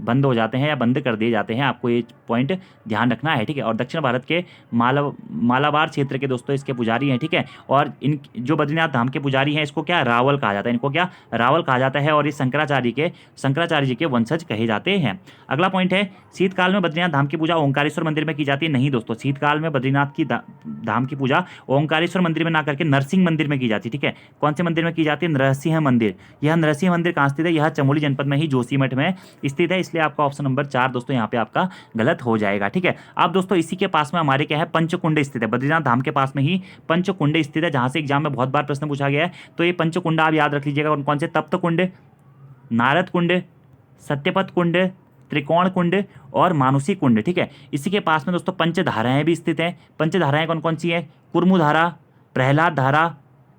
बंद हो जाते हैं या बंद कर दिए जाते हैं। आपको ये पॉइंट ध्यान रखना है। ठीक है, और दक्षिण भारत के मालाबार क्षेत्र के दोस्तों इसके पुजारी हैं। ठीक है, और इन जो बद्रीनाथ धाम के पुजारी हैं इसको क्या रावल कहा जाता है, इनको क्या रावल कहा जाता है और ये शंकराचार्य जी के वंशज कहे जाते हैं। अगला पॉइंट है शीतकाल में बद्रीनाथ धाम की पूजा ओंकारेश्वर मंदिर में की जाती है। नहीं दोस्तों, शीतकाल में बद्रीनाथ की धाम की पूजा ओंकारेश्वर मंदिर में ना करके नरसिंह मंदिर में की जाती है। ठीक है, कौन से मंदिर में की जाती है, नरसिंह मंदिर। यह नरसिंह मंदिर कहाँ स्थित है, यह चमोली जनपद में ही जोशीमठ में स्थित है, इसलिए आपका ऑप्शन नंबर 4 दोस्तों यहाँ पे आपका गलत हो जाएगा। ठीक है, अब दोस्तों इसी के पास में हमारे क्या है पंचकुंड स्थित है, बद्रीनाथ धाम के पास में ही पंचकुंड स्थित है, जहां से एग्जाम में बहुत बार प्रश्न पूछा गया है। तो ये पंचकुंड आप याद रख लीजिएगा, कौन से, तप्त कुंड, नारद कुंड, सत्यपथ कुंड, त्रिकोण कुंड और मानुषी कुंड। ठीक है, इसी के पास में दोस्तों पंचधाराएं भी स्थित हैं। पंचधाराएं कौन कौन सी है, कुर्मु धारा, प्रहलाद धारा,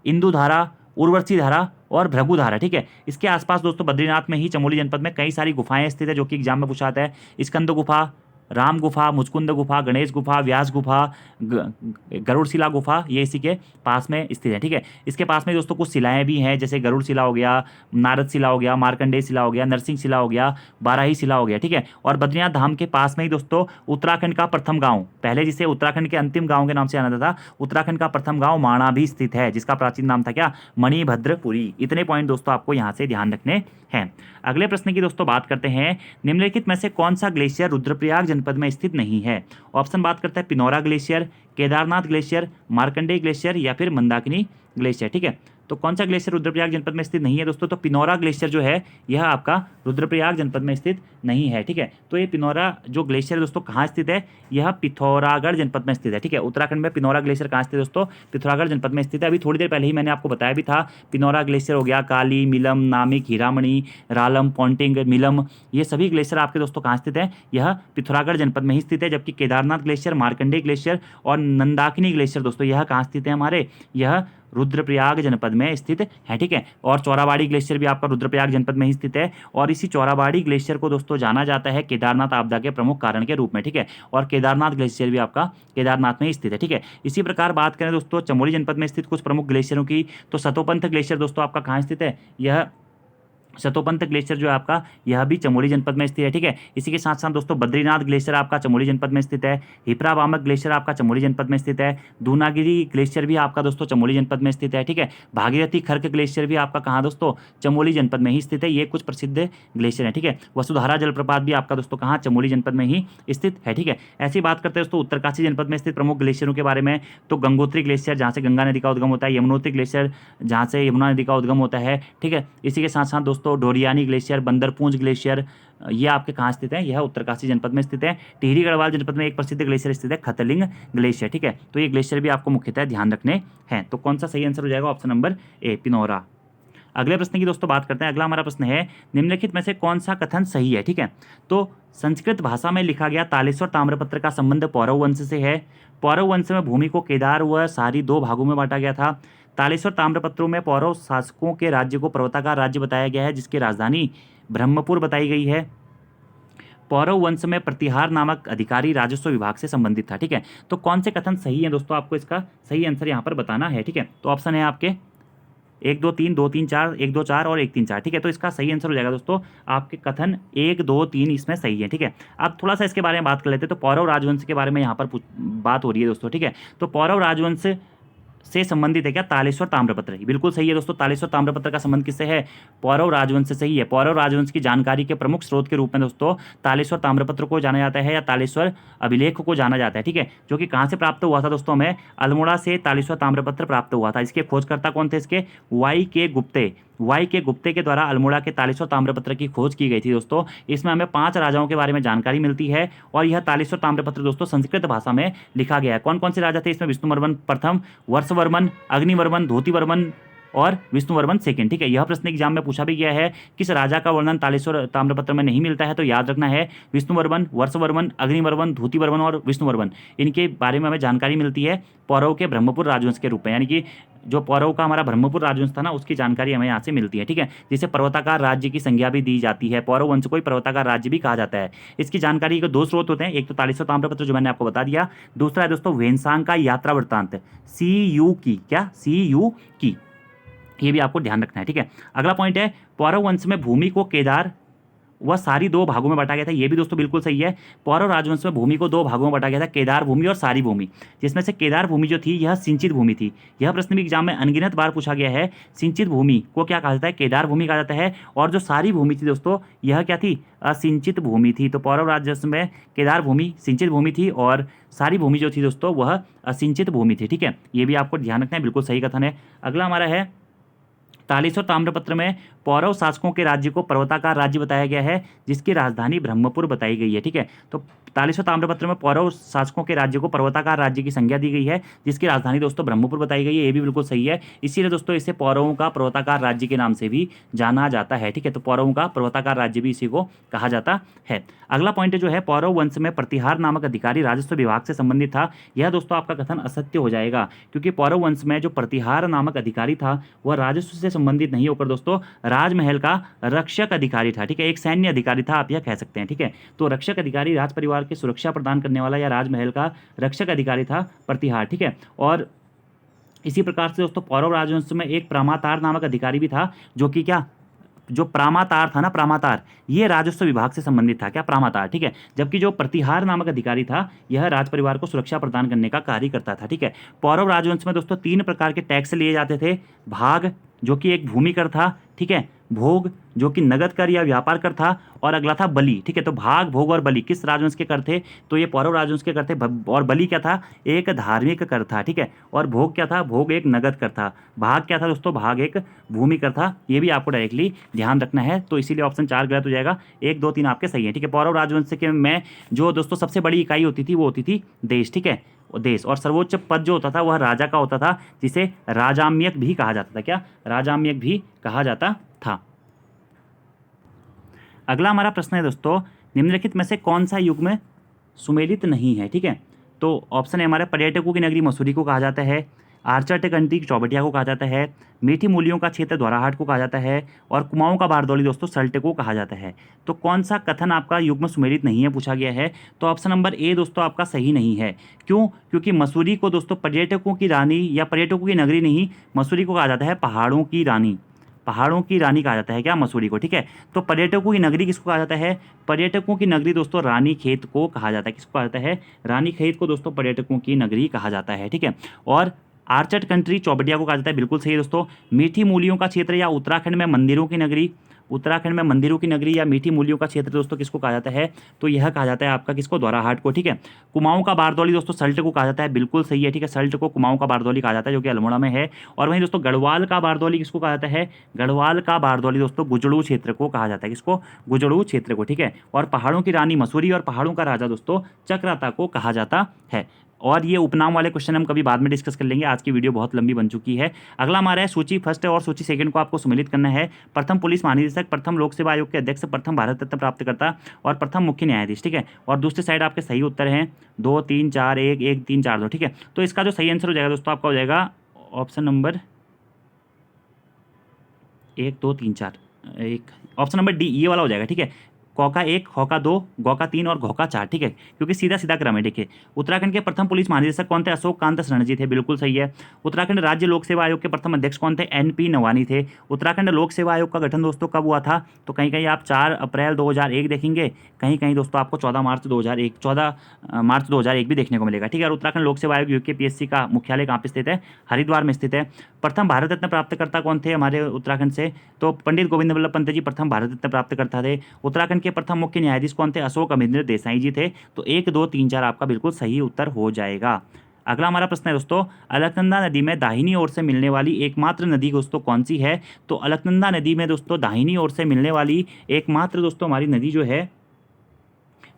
इंदु धारा, उर्वशी धारा और भृगु धारा। ठीक है, इसके आसपास दोस्तों बद्रीनाथ में ही चमोली जनपद में कई सारी गुफाएं स्थित है जो कि एग्जाम में पूछा आता है। स्कंद गुफा, राम गुफा, मुचकुंद गुफा, गणेश गुफा, व्यास गुफा, गरुड़शिला गुफा, ये इसी के पास में स्थित है। ठीक है, इसके पास में दोस्तों कुछ शिलाएं भी हैं, जैसे गरुड़ शिला हो गया, नारद शिला हो गया, मार्कंडेय शिला हो गया, नरसिंह शिला हो गया, बाराही शिला हो गया। ठीक है, और बद्रीनाथ धाम के पास में ही दोस्तों उत्तराखंड का प्रथम गाँव, पहले जिसे उत्तराखंड के अंतिम गाँव के नाम से जाना था, उत्तराखंड का प्रथम गाँव माणा भी स्थित है, जिसका प्राचीन नाम था क्या, मणिभद्रपुरी। इतने पॉइंट दोस्तों आपको यहाँ से ध्यान रखने हैं। अगले प्रश्न की दोस्तों बात करते हैं, निम्नलिखित में से कौन सा ग्लेशियर रुद्रप्रयाग जनपद में स्थित नहीं है। ऑप्शन बात करते हैं पिनौरा glacier, Kedarnath glacier, Markandeya glacier या फिर मंदाकिनी ग्लेशियर। ठीक है, तो कौन सा ग्लेशियर रुद्रप्रयाग जनपद में स्थित नहीं है दोस्तों, तो पिनौरा ग्लेशियर जो है यह आपका रुद्रप्रयाग जनपद में स्थित नहीं है। ठीक है, तो ये पिनौरा जो ग्लेशियर दोस्तों कहाँ स्थित है, यह पिथौरागढ़ जनपद में स्थित है। ठीक है, उत्तराखंड में पिनौरा ग्लेशियर कहाँ स्थित है दोस्तों, पिथौरागढ़ जनपद में स्थित है। अभी थोड़ी देर पहले ही मैंने आपको बताया भी था, पिनौरा ग्लेशियर हो गया, काली, मिलम, नामिक, हीरामणि, रालम, पॉन्टिंग, मिलम, ये सभी ग्लेशियर आपके दोस्तों कहाँ स्थित है, यह पिथौरागढ़ जनपद में ही स्थित है। जबकि केदारनाथ ग्लेशियर, मार्कंडेय ग्लेशियर और नंदाकिनी ग्लेशियर दोस्तों यह कहाँ स्थित है, हमारे यह रुद्रप्रयाग जनपद में स्थित है। ठीक है, और चौराबाड़ी ग्लेशियर भी आपका रुद्रप्रयाग जनपद में ही स्थित है और इसी चौराबाड़ी ग्लेशियर को दोस्तों जाना जाता है केदारनाथ आपदा के प्रमुख कारण के रूप में। ठीक है, और केदारनाथ ग्लेशियर भी आपका केदारनाथ में ही स्थित है। ठीक है, इसी प्रकार बात करें दोस्तों चमोली जनपद में स्थित कुछ प्रमुख ग्लेशियरों की, तो सतोपंथ ग्लेशियर दोस्तों आपका कहाँ स्थित है, यह सतोपंथ ग्लेशियर जो है आपका यह भी चमोली जनपद में स्थित है। ठीक है, इसी के साथ साथ दोस्तों बद्रीनाथ ग्लेशियर आपका चमोली जनपद में स्थित है, हिपरा वामक ग्लेशियर आपका चमोली जनपद में स्थित है, दूनागिरी ग्लेशियर भी आपका दोस्तों चमोली जनपद में स्थित है। ठीक है, भागीरथी खर्क ग्लेशियर भी आपका कहाँ दोस्तों, चमोली जनपद में ही स्थित है। ये कुछ प्रसिद्ध ग्लेशियर है। ठीक है, वसुधारा जलप्रपात भी आपका दोस्तों कहाँ, चमोली जनपद में ही स्थित है। ठीक है, ऐसी बात करते हैं दोस्तों उत्तरकाशी जनपद में स्थित प्रमुख ग्लेशियरों के बारे में, तो गंगोत्री ग्लेशियर जहाँ से गंगा नदी का उद्गम होता है, यमुनोत्री ग्लेशियर जहाँ से यमुना नदी का उद्गम होता है। ठीक है, इसी के साथ साथ दोस्तों डोरियानी ग्लेशियर, बंदरपूंज ग्लेशियर, ये आपके कहाँ स्थित है, यह उत्तरकाशी जनपद में स्थित है। टिहरी गढ़वाल जनपद में एक प्रसिद्ध ग्लेशियर स्थित है, खतलिंग ग्लेशियर। ठीक है, तो ये ग्लेशियर भी आपको मुख्यतः ध्यान रखने हैं। तो कौन सा सही आंसर हो जाएगा, ऑप्शन नंबर ए, पिनौरा। अगले प्रश्न की दोस्तों बात करते हैं। अगला हमारा प्रश्न है, निम्नलिखित में से कौन सा कथन सही है। ठीक है, तो संस्कृत भाषा में लिखा गया तालेश्वर ताम्रपत्र का संबंध पौरव वंश से है। पौरव वंश में भूमि को केदार व सारी 2 भागों में बांटा गया था। तालेश्वर ताम्रपत्रों में पौरव शासकों के राज्य को पर्वताकार राज्य बताया गया है, जिसकी राजधानी ब्रह्मपुर बताई गई है। पौरव वंश में प्रतिहार नामक अधिकारी राजस्व विभाग से संबंधित था। ठीक है, तो कौन से कथन सही है दोस्तों, आपको इसका सही आंसर यहाँ पर बताना है। ठीक है, तो ऑप्शन है आपके 1 2 3 2 3 4, 1 2 4 और 1 3 4। ठीक है, तो इसका सही आंसर हो जाएगा दोस्तों आपके कथन 1 2 3 इसमें सही है। ठीक है, अब थोड़ा सा इसके बारे में बात कर लेते हैं। तो पौरव राजवंश के बारे में यहाँ पर बात हो रही है दोस्तों। ठीक है, तो पौरव राजवंश से संबंधित है क्या? तालेश्वर ताम्रपत्र। बिल्कुल सही है दोस्तों, तालेश्वर ताम्रपत्र का संबंध किससे है? पौरव राजवंश से सही है। पौरव राजवंश की जानकारी के प्रमुख स्रोत के रूप में दोस्तों तालेश्वर ताम्रपत्र को जाना जाता है या तालेश्वर अभिलेख को जाना जाता है, ठीक है, जो कि कहाँ से प्राप्त हुआ था दोस्तों? हमें अल्मोड़ा से तालेश्वर ताम्रपत्र प्राप्त हुआ था। इसके खोजकर्ता कौन थे? इसके वाई के गुप्ते। वाई के गुप्ते के द्वारा अल्मोड़ा के तालेश्वर ताम्रपत्र की खोज की गई थी दोस्तों। इसमें हमें 5 राजाओं के बारे में जानकारी मिलती है और यह तालेश्वर ताम्रपत्र दोस्तों संस्कृत भाषा में लिखा गया है। कौन कौन से राजा थे इसमें? विष्णुवर्मन प्रथम, वर्षवर्मन, अग्निवर्मन, धोतीवर्मन और विष्णुवर्मन सेकंड, ठीक है। यह प्रश्न एग्जाम में पूछा भी गया है, किस राजा का वर्णन तालेश्वर ताम्रपत्र में नहीं मिलता है? तो याद रखना है विष्णुवर्मन, वर्षवर्मन, अग्निवर्मन, धोतीवर्मन और विष्णुवर्मन, इनके बारे में हमें जानकारी मिलती है पौरव के ब्रह्मपुर राजवंश के रूप में, यानी कि जो पौरव का हमारा ब्रह्मपुर राजवंश था ना, उसकी जानकारी हमें यहाँ से मिलती है, ठीक है। जिसे पर्वताकार राज्य की संज्ञा भी दी जाती है। पौरव वंश को ही पर्वताकार राज्य भी कहा जाता है। इसकी जानकारी के 2 स्रोत होते हैं, एक तो तालेश्वर ताम्रपत्र जो मैंने आपको बता दिया, दूसरा है दोस्तों वेनसांग का यात्रा वृत्तांत, CU की, क्या? CU की, ये भी आपको ध्यान रखना है, ठीक है। अगला पॉइंट है पौरव वंश में भूमि को केदार वह सारी 2 भागों में बांटा गया था। ये भी दोस्तों बिल्कुल सही है। पौरव राजवंश में भूमि को 2 भागों में बांटा गया था, केदार भूमि और सारी भूमि, जिसमें से केदार भूमि जो थी यह सिंचित भूमि थी। यह प्रश्न भी एग्जाम में अनगिनत बार पूछा गया है। सिंचित भूमि को क्या कहा जाता है? केदार भूमि कहा जाता है। और जो सारी भूमि थी दोस्तों यह क्या थी? असिंचित भूमि थी। तो पौरव राजवंश में केदार भूमि सिंचित भूमि थी और सारी भूमि जो थी दोस्तों वह असिंचित भूमि थी, ठीक है। ये भी आपको ध्यान रखना है, बिल्कुल सही कथन है। अगला हमारा है तालेश्वर ताम्रपत्र में पौरव शासकों के राज्य को पर्वताकार राज्य बताया गया है, जिसकी राजधानी ब्रह्मपुर बताई गई है, ठीक है। तो तालेश्वर ताम्रपत्र में पौरव शासकों के राज्य को पर्वताकार राज्य की संज्ञा दी गई है, जिसकी राजधानी दोस्तों ब्रह्मपुर बताई गई है। ये भी बिल्कुल सही है। इसीलिए दोस्तों इसे पौरवों का पर्वताकार राज्य के नाम से भी जाना जाता है, ठीक है। तो पौरवों का पर्वताकार राज्य भी इसी को कहा जाता है। अगला पॉइंट जो है पौरव वंश में प्रतिहार नामक अधिकारी राजस्व विभाग से संबंधित था। यह दोस्तों आपका कथन असत्य हो जाएगा, क्योंकि पौरव वंश में जो प्रतिहार नामक अधिकारी था वह राजस्व से संबंधित नहीं होकर दोस्तों राजमहल का रक्षक अधिकारी था, ठीक है। एक सैन्य अधिकारी था, आप यह कह सकते हैं, ठीक है। तो रक्षक अधिकारी राज परिवार की सुरक्षा प्रदान करने वाला या राजमहल का रक्षक अधिकारी था प्रतिहार, ठीक है। और इसी प्रकार से दोस्तों पौरव राजवंश में एक प्रामातार नामक अधिकारी भी था, जो कि क्या? जो प्रामातार था ना, प्रामातार, ये राजस्व विभाग से संबंधित था, क्या? प्रामातार, ठीक है। जबकि जो प्रतिहार नामक अधिकारी था यह राज परिवार को सुरक्षा प्रदान करने का कार्य करता था, ठीक है। पौरव राजवंश में दोस्तों 3 प्रकार के टैक्स लिए जाते थे। भाग जो कि एक भूमि कर था, ठीक है। भोग जो कि नगद कर या व्यापार कर था, और अगला था बलि, ठीक है। तो भाग, भोग और बलि किस राजवंश के कर थे? तो ये पौरव राजवंश के कर थे। और बलि क्या था? एक धार्मिक कर था, ठीक है। और भोग क्या था? भोग एक नगद कर था। भाग क्या था दोस्तों? भाग एक भूमि कर था। ये भी आपको डायरेक्टली ध्यान रखना है। तो इसीलिए ऑप्शन 4 गलत हो जाएगा, 1, 2, 3 आपके सही है, ठीक है। पौरव राजवंश के में जो दोस्तों सबसे बड़ी इकाई होती थी वो होती थी देश, ठीक है, देश। और सर्वोच्च पद जो होता था वह राजा का होता था, जिसे राजाम्यक भी कहा जाता था, क्या? राजाम्यक भी कहा जाता था। अगला हमारा प्रश्न है दोस्तों, निम्नलिखित में से कौन सा युग में सुमेलित नहीं है, ठीक है। तो ऑप्शन है हमारे पर्यटकों की नगरी मसूरी को कहा जाता है, आर्चर्ट कंट्री चौबटिया को कहा जाता है, मीठी मूलियों का क्षेत्र द्वाराहाट को कहा जाता है, और कुमाऊं का बारदौली दोस्तों सल्ट को कहा जाता है। तो कौन सा कथन आपका युग में सुमेलित नहीं है पूछा गया है? तो ऑप्शन नंबर ए दोस्तों आपका सही नहीं है। क्यों? क्योंकि मसूरी को दोस्तों पर्यटकों की रानी या पर्यटकों की नगरी नहीं, मसूरी को कहा जाता है पहाड़ों की रानी। पहाड़ों की रानी कहा जाता है क्या? मसूरी को, ठीक है। तो पर्यटकों की नगरी किसको कहा जाता है? पर्यटकों की नगरी दोस्तों रानी खेत को कहा जाता है। किसको कहा जाता है? रानी खेत को दोस्तों पर्यटकों की नगरी कहा जाता है, ठीक है। और आर्चर्ड कंट्री चौबटिया को कहा जाता है, बिल्कुल सही है दोस्तों। मीठी मूलियों का क्षेत्र या उत्तराखंड में मंदिरों की नगरी, उत्तराखंड में मंदिरों की नगरी या मीठी मूलियों का क्षेत्र दोस्तों किसको कहा जाता है? तो यह कहा जाता है आपका किसको? द्वाराहाट को, ठीक है। कुमाऊं का बारदौली दोस्तों सल्ट को कहा जाता है, बिल्कुल सही है, ठीक है। सल्ट को कुमाऊं का बारदौली कहा जाता है, जो कि अल्मोड़ा में है। और वहीं दोस्तों गढ़वाल का बारदौली किसको कहा जाता है? गढ़वाल का बारदौली दोस्तों गुजड़ू क्षेत्र को कहा जाता है। किसको? गुजड़ू क्षेत्र को, ठीक है। और पहाड़ों की रानी मसूरी और पहाड़ों का राजा दोस्तों चक्राता को कहा जाता है। और ये उपनाम वाले क्वेश्चन हम कभी बाद में डिस्कस कर लेंगे, आज की वीडियो बहुत लंबी बन चुकी है। अगला हमारा है सूची फर्स्ट और सूची सेकंड को आपको सम्मिलित करना है। प्रथम पुलिस महानिदेशक, प्रथम लोक सेवा आयोग के अध्यक्ष, प्रथम भारत रत्न प्राप्तकर्ता और प्रथम मुख्य न्यायाधीश, ठीक है। और दूसरी साइड आपके सही उत्तर हैं 2, 3, 4, 1, 1, 3, 4, 2, ठीक है। तो इसका जो सही आंसर हो जाएगा दोस्तों आपका हो जाएगा option number 1, 2, 3, 4, 1, option number D, ये वाला हो जाएगा, ठीक है। कौ का 1, खौ का 2, गौ का 3 और घौ का 4, ठीक है, क्योंकि सीधा सीधा क्रम है। देखिए, उत्तराखंड के प्रथम पुलिस महानिदेशक कौन थे? अशोक कांत शरण जी थे, बिल्कुल सही है। उत्तराखंड राज्य लोक सेवा आयोग के प्रथम अध्यक्ष कौन थे? NP नवानी थे। उत्तराखंड लोक सेवा आयोग का गठन दोस्तों कब हुआ था? तो कहीं कहीं आप 4 अप्रैल 2001 देखेंगे, कहीं कहीं दोस्तों आपको 14 मार्च 2001 भी देखने को मिलेगा, ठीक है। और उत्तराखंड लोक सेवा आयोग UKPSC का मुख्यालय कहाँ पे स्थित है? हरिद्वार में स्थित है। प्रथम भारत रत्न प्राप्तकर्ता कौन थे हमारे उत्तराखंड से? तो पंडित गोविंद वल्लभ पंत जी प्रथम भारत रत्न प्राप्तकर्ता थे। उत्तराखंड के प्रथम मुख्य न्यायाधीश कौन थे? अशोक अमरिंदर देसाई जी थे। तो 1, 2, 3, 4 आपका बिल्कुल सही उत्तर हो जाएगा। अगला हमारा प्रश्न है दोस्तों, अलकनंदा नदी में दाहिनी ओर से मिलने वाली एकमात्र नदी दोस्तों कौन सी है? तो अलकनंदा नदी में दोस्तों दाहिनी ओर से मिलने वाली एकमात्र दोस्तों हमारी नदी जो है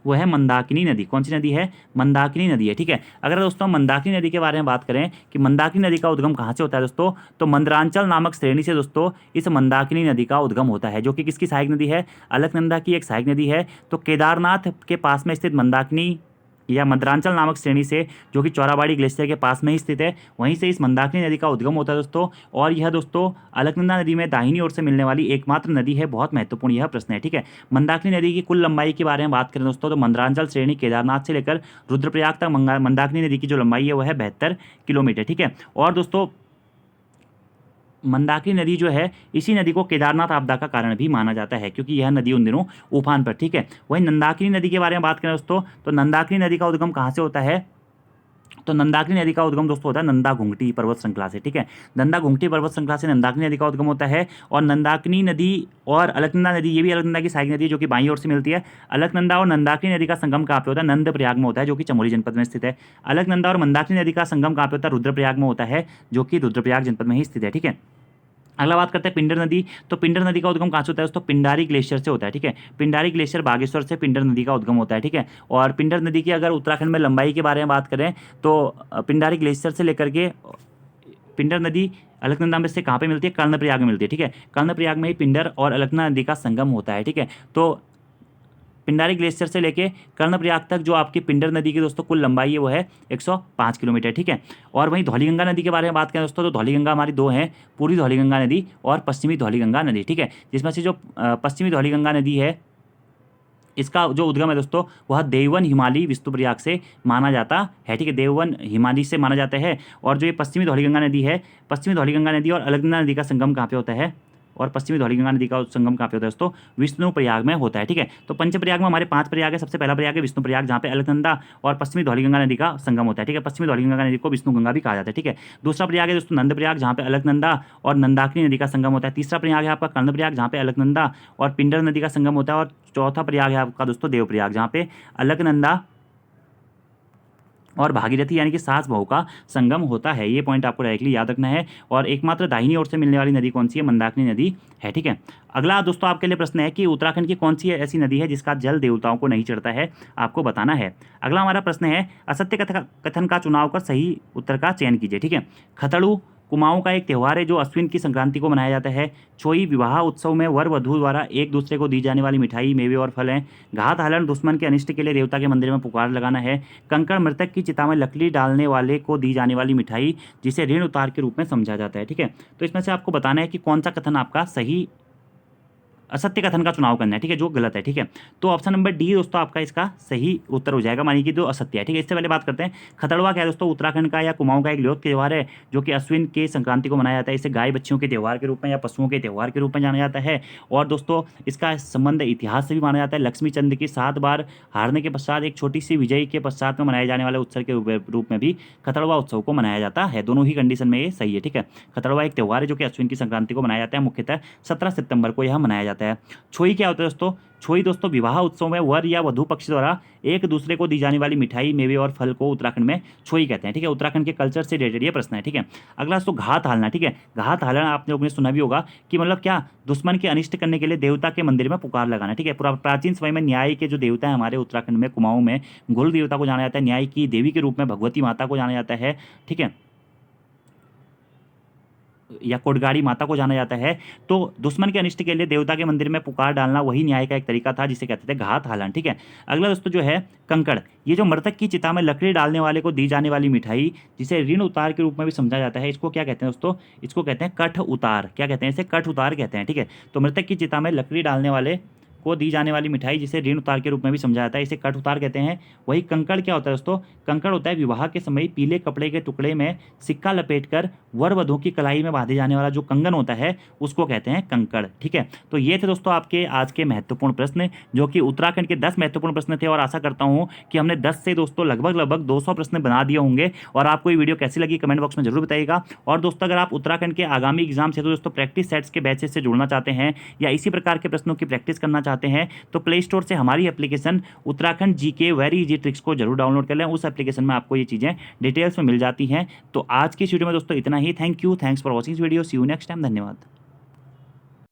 वो है मंदाकिनी नदी। कौन सी नदी है? मंदाकिनी नदी है, ठीक है। अगर दोस्तों मंदाकिनी नदी के बारे में बात करें कि मंदाकिनी नदी का उद्गम कहाँ से होता है दोस्तों, तो मंदरांचल नामक श्रेणी से दोस्तों इस मंदाकिनी नदी का उद्गम होता है, जो कि किसकी सहायक नदी है? अलकनंदा की एक सहायक नदी है। तो केदारनाथ के पास में स्थित मंदाकिनी या मंदरांचल नामक श्रेणी से, जो कि चौराबाड़ी ग्लेशियर के पास में ही स्थित है, वहीं से इस मंदाकिनी नदी का उद्गम होता है दोस्तों। और यह दोस्तों अलकनंदा नदी में दाहिनी ओर से मिलने वाली एकमात्र नदी है। बहुत महत्वपूर्ण यह प्रश्न है, ठीक है। मंदाकिनी नदी की कुल लंबाई के बारे में बात करें दोस्तों, तो मंदरांचल श्रेणी केदारनाथ से लेकर रुद्रप्रयाग तक मंदाकिनी नदी की जो लंबाई है वह है 72 किलोमीटर, ठीक है। और दोस्तों मंदाकिनी नदी जो है, इसी नदी को केदारनाथ आपदा का कारण भी माना जाता है, क्योंकि यह नदी उन दिनों उफान पर, ठीक है। वहीं नंदाकिनी नदी के बारे में बात करें दोस्तों, तो नंदाकिनी नदी का उद्गम कहाँ से होता है? तो नंदाकिनी नदी का उद्गम दोस्तों होता है नंदा घुंगटी पर्वत श्रृंखला से, ठीक है। नंदा घुंगटी पर्वत श्रृंखला से नंदाकिनी नदी का उद्गम होता है। और नंदाकिनी नदी और अलकनंदा नदी, ये भी अलकनंदा की सहायक नदी है, जो कि बाईं ओर से मिलती है। अलकनंदा और नंदाकिनी नदी का संगम कहाँ पे होता है? नंदप्रयाग में होता है, जो कि चमोली जनपद में स्थित है। अलकनंदा और मंदाकिनी नदी का संगम कहाँ पे होता है? रुद्रप्रयाग में होता है, जो कि रुद्रप्रयाग जनपद में ही स्थित है, ठीक है। अगला बात करते हैं पिंडर नदी। तो पिंडर नदी का उद्गम कहाँ से होता है दोस्तों? पिंडारी ग्लेशियर से होता है, ठीक है। पिंडारी ग्लेशियर बागेश्वर से पिंडर नदी का उद्गम होता है, ठीक है। और पिंडर नदी की अगर उत्तराखंड में लंबाई के बारे में बात करें, तो पिंडारी ग्लेशियर से लेकर के पिंडर नदी अलकनंदा में से कहाँ पे मिलती है? कर्णप्रयाग में मिलती है, ठीक है। कर्णप्रयाग में ही पिंडर और अलकनंदा नदी का संगम होता है, ठीक है। तो पिंडारी ग्लेशियर से लेके कर्णप्रयाग तक जो आपकी पिंडर नदी की दोस्तों कुल लंबाई है वो है 105 किलोमीटर, ठीक है। और वहीं धौलीगंगा नदी के बारे में बात करें दोस्तों, तो धौलीगंगा हमारी दो हैं, पूर्वी धौलीगंगा नदी और पश्चिमी धौलीगंगा नदी, ठीक है। जिसमें से जो पश्चिमी धौलीगंगा नदी है, इसका जो उद्गम है दोस्तों वह देववन हिमालय विष्णुप्रयाग से माना जाता है, ठीक है। देववन हिमालय से माना जाता है। और जो ये पश्चिमी धौलीगंगा नदी है, पश्चिमी धौलीगंगा नदी और अलकनंदा नदी का संगम कहाँ पे होता है? और पश्चिमी धौलीगंगा नदी का संगम कहाँ पे होता है दोस्तों? विष्णुप्रयाग में होता है, ठीक है। तो पंचप्रयाग में हमारे 5 प्रयाग है। सबसे पहला प्रयाग है विष्णुप्रयाग, जहाँ पे अलकनंदा और पश्चिमी धौलीगंगा नदी का संगम होता है, ठीक है। पश्चिमी धौलीगंगा नदी को विष्णुगंगा भी कहा जाता है, ठीक है। दूसरा प्रयाग है दोस्तों नंदप्रयाग, जहाँ पे अलकनंदा और नंदाकिनी नदी का संगम होता है। तीसरा प्रयाग है आपका कर्णप्रयाग, जहाँ पे अलकनंदा और पिंडर नदी का संगम होता है। और चौथा प्रयाग है आपका दोस्तों देवप्रयाग, जहाँ पे अलकनंदा और भागीरथी यानी कि सास बहू का संगम होता है। ये पॉइंट आपको डायरेक्टली याद रखना है। और एकमात्र दाहिनी ओर से मिलने वाली नदी कौन सी है? मंदाकिनी नदी है, ठीक है। अगला दोस्तों आपके लिए प्रश्न है कि उत्तराखंड की कौन सी ऐसी नदी है जिसका जल देवताओं को नहीं चढ़ता है? आपको बताना है। अगला हमारा प्रश्न है, असत्य कथन का चुनाव कर सही उत्तर का चयन कीजिए, ठीक है। खतड़ू कुमाऊं का एक त्यौहार है जो अश्विन की संक्रांति को मनाया जाता है। छोई विवाह उत्सव में वर वधू द्वारा एक दूसरे को दी जाने वाली मिठाई, मेवे और फल हैं। घात हलन दुश्मन के अनिष्ट के लिए देवता के मंदिर में पुकार लगाना है। कंकड़ मृतक की चिता में लकड़ी डालने वाले को दी जाने वाली मिठाई, जिसे ऋण उतार के रूप में समझा जाता है, ठीक है। तो इसमें से आपको बताना है कि कौन सा कथन आपका सही, असत्य कथन का चुनाव करना है, ठीक है, जो गलत है, ठीक है। तो ऑप्शन नंबर डी दोस्तों आपका इसका सही उत्तर हो जाएगा, मानिए कि जो असत्य है, ठीक है। इससे पहले बात करते हैं खतड़वा क्या है दोस्तों? उत्तराखंड का या कुमाऊं का एक लोक त्यौहार है, जो कि अश्विन के संक्रांति को मनाया जाता है। इसे गाय बच्चियों के त्यौहार के रूप में या पशुओं के त्यौहार के रूप में जाना जाता है। और दोस्तों इसका संबंध इतिहास से भी माना जाता है। लक्ष्मी चंद की 7 बार हारने के पश्चात एक छोटी सी विजयी के पश्चात में मनाए जाने वाले उत्सव के रूप में भी खतड़वा उत्सव को मनाया जाता है। दोनों ही कंडीशन में ये सही है, ठीक है। खतड़वा एक त्यौहार है जो कि अश्विन की संक्रांति को मनाया जाता है। मुख्यतः 17 सितंबर को यह मनाया जाता है। छोई क्या होता है दोस्तों? छोई दोस्तों विवाह उत्सव में वर या वधू पक्ष द्वारा एक दूसरे को दी जाने वाली मिठाई, मेवे और फल को उत्तराखंड में छोई कहते हैं, ठीक है। उत्तराखंड के कल्चर से रिलेटेड ये प्रश्न है, ठीक है। अगला दोस्तों घात हालना, ठीक है। घात हालना आप लोगों ने सुना भी होगा कि मतलब क्या? दुश्मन के अनिष्ट करने के लिए देवता के मंदिर में पुकार लगाना, ठीक है। प्राचीन समय में न्याय के जो देवता है हमारे उत्तराखंड में कुमाऊं में गुरु देवता को जाना जाता है। न्याय की देवी के रूप में भगवती माता को जाना जाता है, ठीक है, या कोटगाड़ी माता को जाना जाता है। तो दुश्मन के अनिष्ट के लिए देवता के मंदिर में पुकार डालना वही न्याय का एक तरीका था, जिसे कहते थे घात हालन, ठीक है। अगला दोस्तों जो है कंकड़, ये जो मृतक की चिता में लकड़ी डालने वाले को दी जाने वाली मिठाई, जिसे ऋण उतार के रूप में भी समझा जाता है, इसको क्या कहते हैं दोस्तों? इसको कहते हैं कठ उतार। क्या कहते हैं इसे? कठ उतार कहते हैं, ठीक है। तो मृतक की चिता में लकड़ी डालने वाले को दी जाने वाली मिठाई जिसे ऋण उतार के रूप में भी समझा जाता है, इसे कट उतार कहते हैं। वही कंकड़ क्या होता है दोस्तों? कंकड़ होता है विवाह के समय पीले कपड़े के टुकड़े में सिक्का लपेटकर वर वधू की कलाई में बांधे जाने वाला जो कंगन होता है उसको कहते हैं कंकड़। ठीक है, तो ये थे दोस्तों आपके आज के महत्वपूर्ण प्रश्न, जो कि उत्तराखंड के 10 महत्वपूर्ण प्रश्न थे। और आशा करता हूँ कि हमने 10 से दोस्तों लगभग 200 प्रश्न बना दिए होंगे। और आपको ये वीडियो कैसी लगी कमेंट बॉक्स में जरूर बताइएगा। और दोस्तों अगर आप उत्तराखंड के आगामी एग्जाम से तो दोस्तों प्रैक्टिस सेट्स के बैचेस से जुड़ना चाहते हैं या इसी प्रकार के प्रश्नों की प्रैक्टिस करना चाहते हैं तो प्ले स्टोर से हमारी application Uttarakhand GK very easy tricks को जरूर डाउनलोड कर लें। उस एप्लीकेशन में आपको ये चीज़ें डिटेल्स में मिल जाती हैं। तो आज की इस वीडियो में दोस्तों इतना ही। Thank you, thanks for watching video, see you next time, धन्यवाद।